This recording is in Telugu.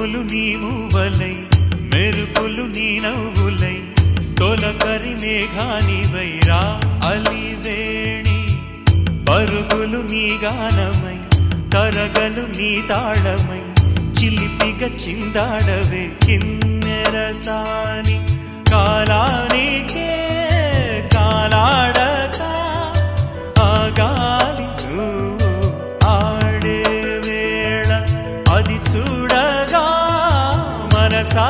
పువ్వులు నీ మూవలై మెరుపులు నీ నవ్వులై తొలకరి మేఘానివై రా అలివేణి పరుగులు నీ గానమై తరగలు నీ తాళమై చిలిపిగా చిందాడవే కిన్నెరసాని కాలానికే కాలాడక ఆగాలి నువ్వు ఆడే వేళ అది చూడగా మనసా